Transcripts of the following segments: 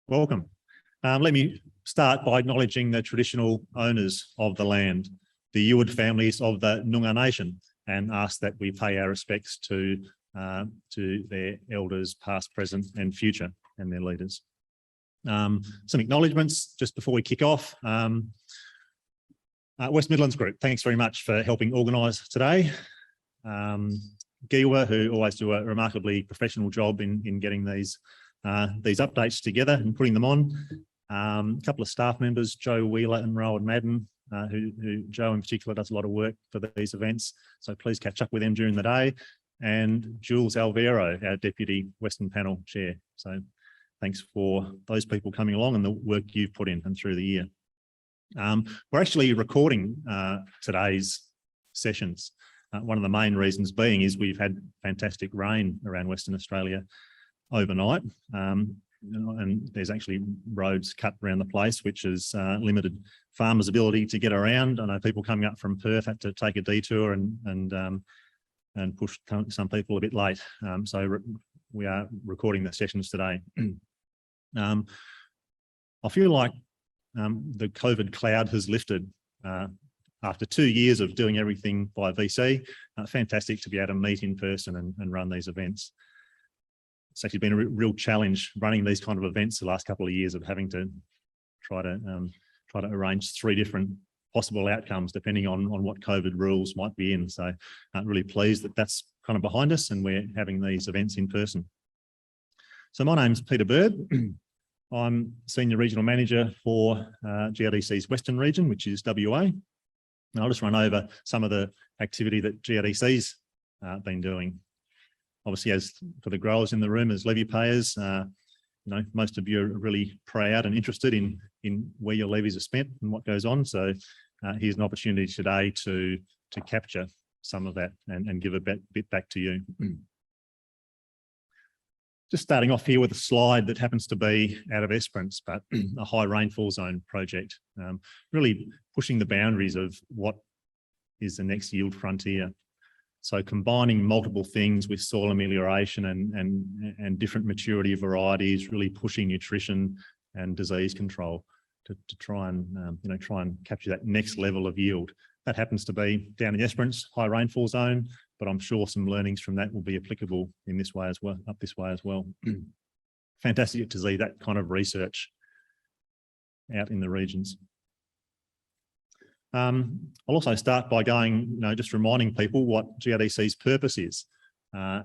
Welcome. Let me start by acknowledging the traditional owners of the land, the Eward families of the Noongar Nation, and ask that we pay our respects to their elders past, present and future, and their leaders. Some acknowledgements just before we kick off. West Midlands Group, thanks very much for helping organise today. GIWA, who always do a remarkably professional job in getting these updates together and putting them on. A couple of staff members, Joe Wheeler and Rowan Madden, who Joe in particular does a lot of work for these events. So please catch up with them during the day. And Jules Alvero, our Deputy Western Panel Chair. So thanks for those people coming along and the work you've put in and through the year. We're actually recording today's sessions. One of the main reasons being is we've had fantastic rain around Western Australia overnight, and there's actually roads cut around the place, which has limited farmers' ability to get around. I know people coming up from Perth had to take a detour and push some people a bit late. So we are recording the sessions today. I feel like the COVID cloud has lifted after 2 years of doing everything by VC. Fantastic to be able to meet in person and run these events. It's actually been a real challenge running these kind of events the last couple of years of having to try to arrange 3 different possible outcomes depending on what COVID rules might be in. So I'm really pleased that that's kind of behind us and we're having these events in person. So my name's Peter Bird. I'm Senior Regional Manager for GRDC's Western Region, which is WA. And I'll just run over some of the activity that GRDC's been doing. Obviously, as for the growers in the room, as levy payers, most of you are really proud and interested in where your levies are spent and what goes on. So here's an opportunity today to capture some of that and give a bit back to you. Just starting off here with a slide that happens to be out of Esperance, but a high rainfall zone project, really pushing the boundaries of what is the next yield frontier. So combining multiple things with soil amelioration and different maturity varieties, really pushing nutrition and disease control to try and capture that next level of yield. That happens to be down in Esperance, high rainfall zone, but I'm sure some learnings from that will be applicable in this way as well, up this way as well. Fantastic to see that kind of research out in the regions. I'll also start by going, just reminding people what GRDC's purpose is.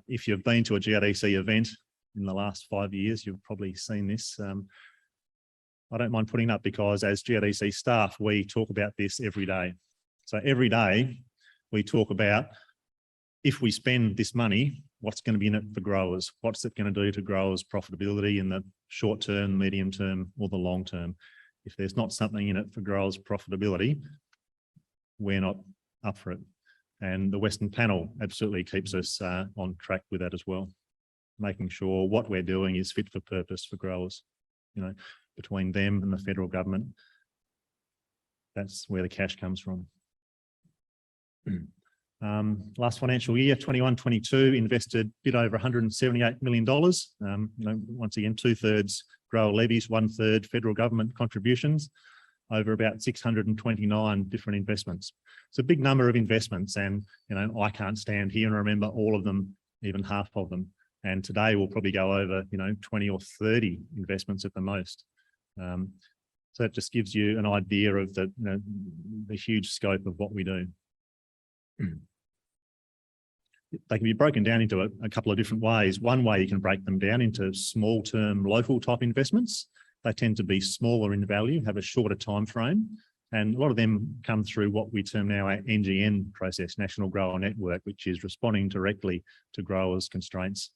If you've been to a GRDC event in the last 5 years, you've probably seen this. I don't mind putting up because as GRDC staff, we talk about this every day. So every day we talk about if we spend this money, what's going to be in it for growers? What's it going to do to growers' profitability in the short term, medium term, or the long term? If there's not something in it for growers' profitability, we're not up for it. And the Western Panel absolutely keeps us on track with that as well, making sure what we're doing is fit for purpose for growers. Between them and the federal government, that's where the cash comes from. Last financial year, 21-22, invested a bit over $178 million. Once again, 2/3 grower levies, 1/3 federal government contributions, over about 629 different investments. It's a big number of investments, and I can't stand here and remember all of them, even half of them. And today we'll probably go over 20 or 30 investments at the most. So it just gives you an idea of the huge scope of what we do. They can be broken down into a couple of different ways. One way you can break them down into small term local type investments. They tend to be smaller in value, have a shorter time frame, and a lot of them come through what we term now our NGN process, National Grower Network, which is responding directly to growers' constraints.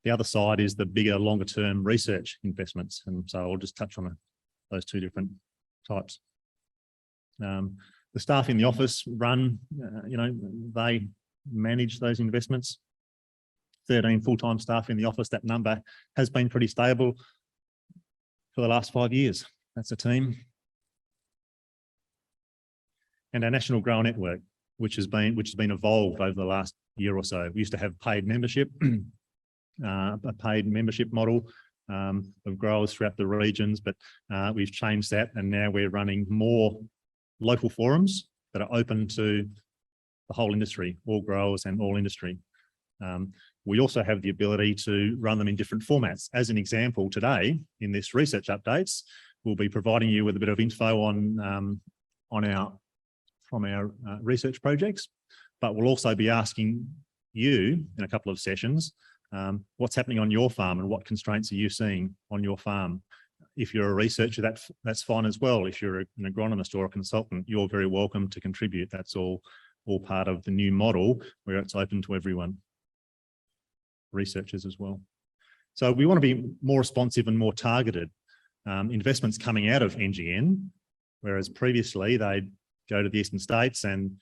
The other side is the bigger, longer term research investments, and so I'll just touch on those 2 different types. The staff in the office run, they manage those investments. 13 full-time staff in the office. That number has been pretty stable for the last 5 years. That's a team. And our National Grower Network, which has been evolved over the last year or so. We used to have paid membership, a paid membership model. of growers throughout the regions, but we've changed that, and now we're running more local forums that are open to the whole industry, all growers and all industry. We also have the ability to run them in different formats. As an example, today in this research updates, we'll be providing you with a bit of info on from our research projects, but we'll also be asking you in a couple of sessions what's happening on your farm and what constraints are you seeing on your farm. If you're a researcher, that's fine as well. If you're an agronomist or a consultant, you're very welcome to contribute. That's all part of the new model where it's open to everyone, researchers as well. So we want to be more responsive and more targeted. Investments coming out of NGN, whereas previously they'd go to the eastern states and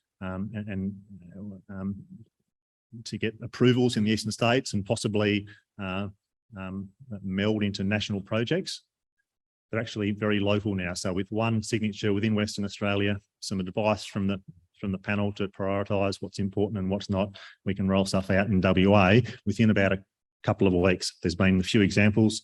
to get approvals in the eastern states and possibly meld into national projects. They're actually very local now. So with one signature within Western Australia, some advice from the panel to prioritise what's important and what's not, we can roll stuff out in WA within about a couple of weeks. There's been a few examples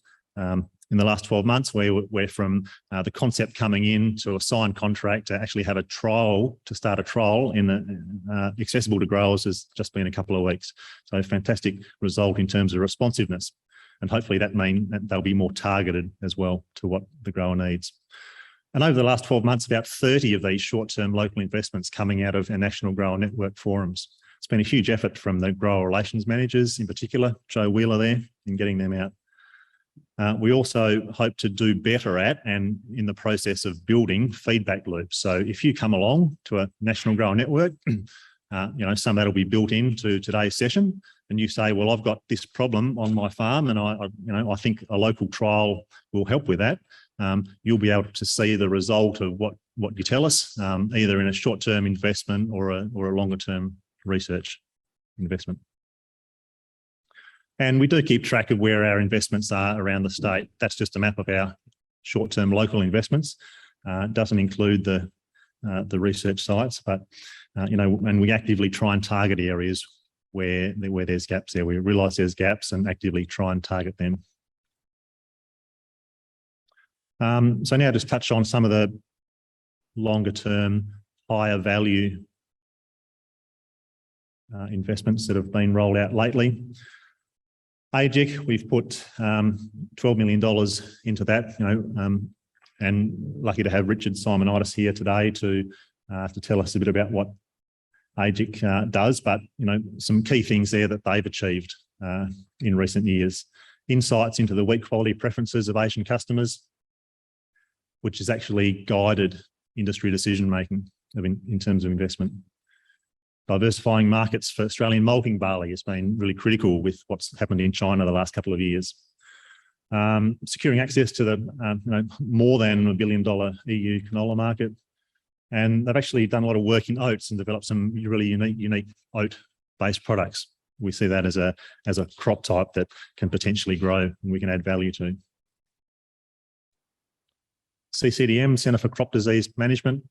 in the last 12 months where from the concept coming in to a signed contract to actually have a trial, to start a trial in accessible to growers has just been a couple of weeks. So a fantastic result in terms of responsiveness. And hopefully that means that they'll be more targeted as well to what the grower needs. And over the last 12 months, about 30 of these short-term local investments coming out of our National Grower Network forums. It's been a huge effort from the grower relations managers, in particular, Joe Wheeler there, in getting them out. We also hope to do better at, and in the process of building, feedback loops. So if you come along to a National Grower Network, some that'll be built into today's session, and you say, well, I've got this problem on my farm, and I think a local trial will help with that. You'll be able to see the result of what you tell us, either in a short-term investment or a longer-term research investment. And we do keep track of where our investments are around the state. That's just a map of our short-term local investments. It doesn't include the research sites, but and we actively try and target areas where there's gaps there. We realise there's gaps and actively try and target them. So now just touch on some of the longer-term, higher value investments that have been rolled out lately. AGIC, we've put $12 million into that, and lucky to have Richard Simonitis here today to tell us a bit about what AGIC does, but some key things there that they've achieved in recent years. Insights into the wheat quality preferences of Asian customers, which has actually guided industry decision making in terms of investment. Diversifying markets for Australian malting barley has been really critical with what's happened in China the last couple of years. Securing access to the more than $1 billion EU canola market. And they've actually done a lot of work in oats and developed some really unique oat-based products. We see that as a crop type that can potentially grow and we can add value to. CCDM, Centre for Crop Disease Management.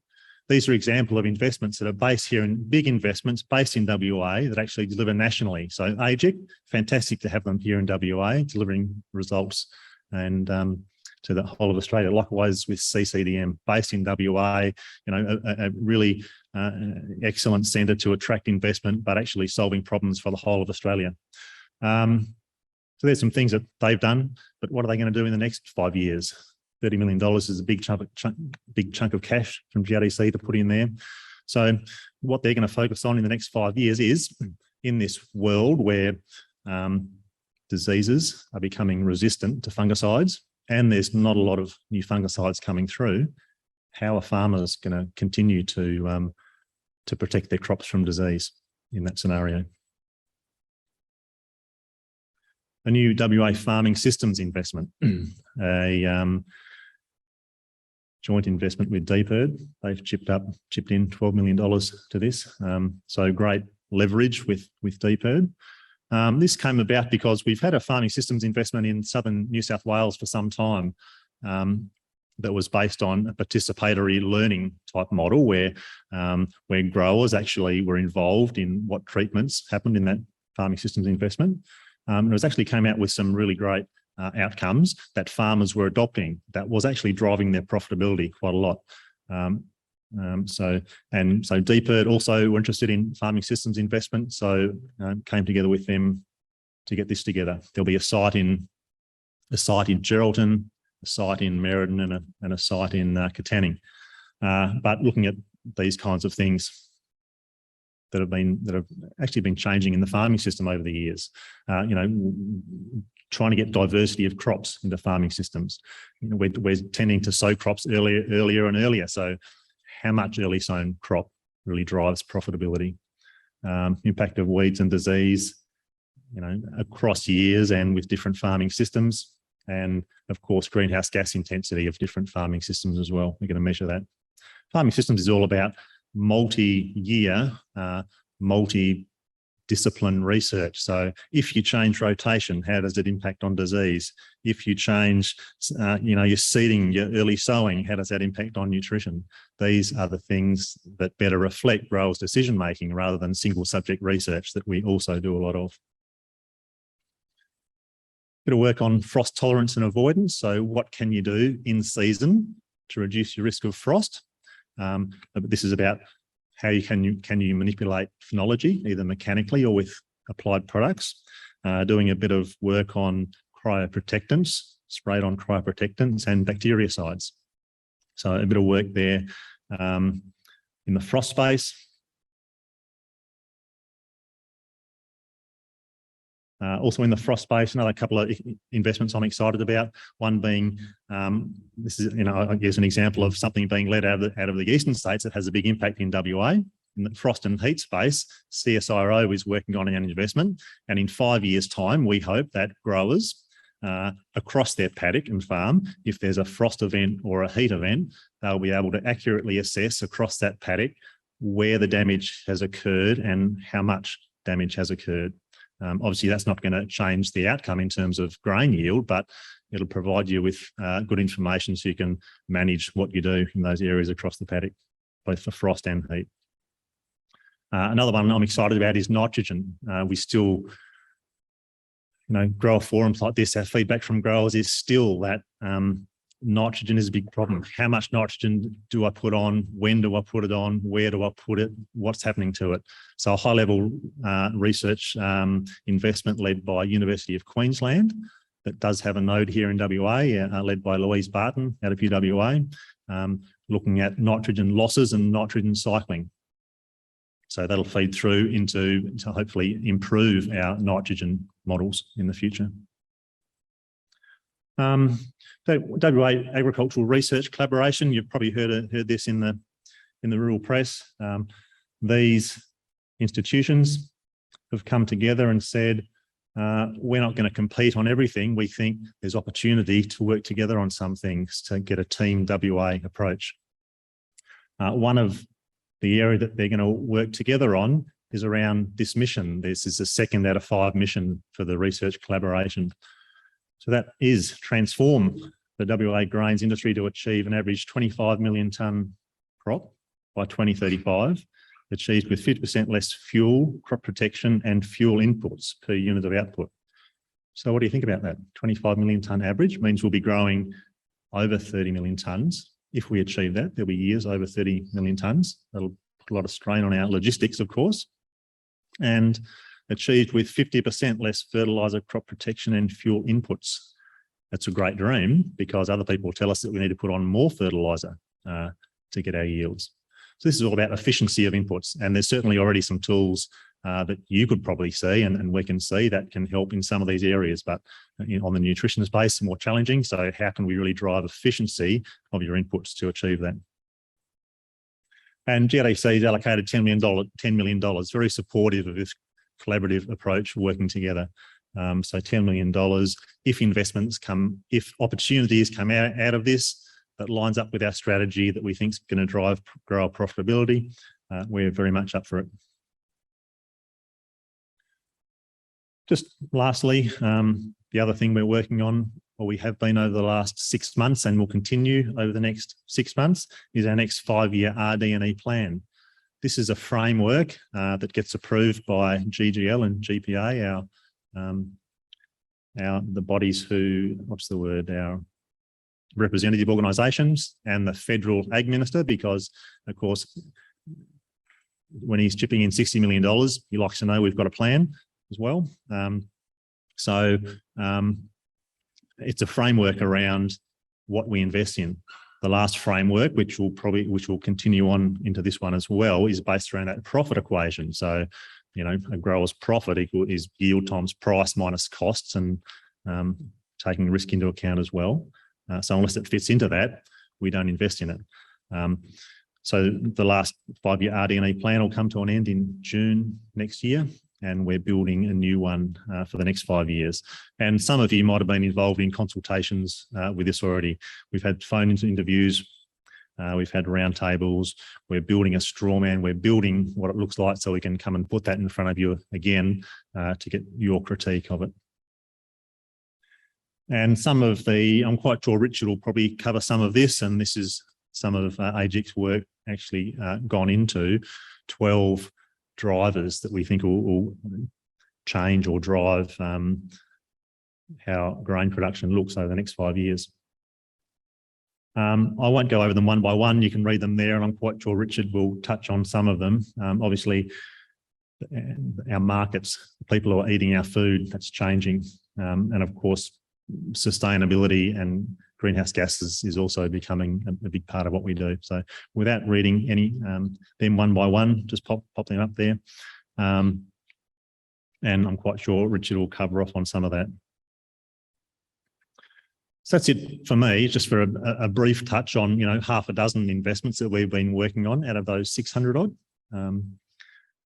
These are examples of investments that are based here in big investments based in WA that actually deliver nationally. So AGIC, fantastic to have them here in WA, delivering results and to the whole of Australia. Likewise with CCDM, based in WA, a really excellent centre to attract investment, but actually solving problems for the whole of Australia. So there's some things that they've done, but what are they going to do in the next 5 years? $30 million is a big chunk of cash from GRDC to put in there. So what they're going to focus on in the next 5 years is, in this world where diseases are becoming resistant to fungicides and there's not a lot of new fungicides coming through, how are farmers going to continue to protect their crops from disease in that scenario? A new WA farming systems investment, a joint investment with DPIRD. They've chipped in $12 million to this. So great leverage with DPIRD. This came about because we've had a farming systems investment in southern New South Wales for some time that was based on a participatory learning type model where growers actually were involved in what treatments happened in that farming systems investment. It was actually came out with some really great outcomes that farmers were adopting that was actually driving their profitability quite a lot. So DPIRD also were interested in farming systems investment, so came together with them to get this together. There'll be a site in Geraldton, a site in Merredin, and a site in Katanning. But looking at these kinds of things that have actually been changing in the farming system over the years, trying to get diversity of crops into farming systems. We're tending to sow crops earlier and earlier. So how much early sown crop really drives profitability? Impact of weeds and disease, across years and with different farming systems. And of course, greenhouse gas intensity of different farming systems as well. We're going to measure that. Farming systems is all about multi-year, multi-discipline research. So if you change rotation, how does it impact on disease? If you change, your seeding, your early sowing, how does that impact on nutrition? These are the things that better reflect growers' decision-making rather than single subject research that we also do a lot of. Bit of work on frost tolerance and avoidance. So what can you do in season to reduce your risk of frost? But this is about how can you manipulate phenology, either mechanically or with applied products. Doing a bit of work on cryoprotectants, sprayed on cryoprotectants and bactericides. So a bit of work there in the frost space. Also in the frost space, another couple of investments I'm excited about. One being, this is, I guess, an example of something being led out of the eastern states that has a big impact in WA. In the frost and heat space, CSIRO is working on an investment, and in 5 years' time, we hope that growers across their paddock and farm, if there's a frost event or a heat event, they'll be able to accurately assess across that paddock where the damage has occurred and how much damage has occurred. Obviously, that's not going to change the outcome in terms of grain yield, but it'll provide you with good information so you can manage what you do in those areas across the paddock, both for frost and heat. Another one I'm excited about is nitrogen. We still, grower forums like this, our feedback from growers is still that nitrogen is a big problem. How much nitrogen do I put on? When do I put it on? Where do I put it? What's happening to it? So a high-level research investment led by University of Queensland that does have a node here in WA, led by Louise Barton out of UWA, looking at nitrogen losses and nitrogen cycling. So that'll feed through to hopefully improve our nitrogen models in the future. WA Agricultural Research Collaboration, you've probably heard this in the rural press. These institutions have come together and said, we're not going to compete on everything. We think there's opportunity to work together on some things to get a team WA approach. One of the area that they're going to work together on is around this mission. This is the 2nd out of 5 mission for the research collaboration. So that is transform the WA grains industry to achieve an average 25 million tonne crop by 2035, achieved with 50% less fuel, crop protection and fuel inputs per unit of output. So what do you think about that? 25 million tonne average means we'll be growing over 30 million tonnes. If we achieve that, there'll be years over 30 million tonnes. That'll put a lot of strain on our logistics, of course. And achieved with 50% less fertiliser, crop protection and fuel inputs. That's a great dream because other people tell us that we need to put on more fertiliser to get our yields. So this is all about efficiency of inputs, and there's certainly already some tools that you could probably see and we can see that can help in some of these areas, but on the nutrition space, more challenging. So how can we really drive efficiency of your inputs to achieve that? And GRDC's allocated $10 million, very supportive of this collaborative approach, working together. So $10 million, if opportunities come out of this that lines up with our strategy that we think is going to drive grower profitability, we're very much up for it. Just lastly, the other thing we're working on, or we have been over the last 6 months and will continue over the next 6 months, is our next 5-year RDNA plan. This is a framework that gets approved by GGL and GPA, the bodies who, what's the word, our representative organisations and the federal ag minister, because of course, when he's chipping in $60 million, he likes to know we've got a plan as well. It's a framework around what we invest in. The last framework, which will continue on into this one as well, is based around that profit equation. So, you know, a grower's profit is yield times price minus costs, and taking risk into account as well. So unless it fits into that, we don't invest in it. So the last 5-year RDNA plan will come to an end in June next year, and we're building a new one for the next 5 years. And some of you might have been involved in consultations with this already. We've had phone interviews, we've had roundtables, we're building a straw man, we're building what it looks like so we can come and put that in front of you again to get your critique of it. And some of I'm quite sure Richard will probably cover some of this, and this is some of AGIC's work actually gone into 12 drivers that we think will change or drive how grain production looks over the next 5 years. I won't go over them one by one. You can read them there, and I'm quite sure Richard will touch on some of them. Obviously, our markets, people who are eating our food, that's changing. And of course, sustainability and greenhouse gases is also becoming a big part of what we do. So without reading any them one by one, just pop them up there. And I'm quite sure Richard will cover off on some of that. So that's it for me, just for a brief touch on, you know, half a dozen investments that we've been working on out of those 600 odd.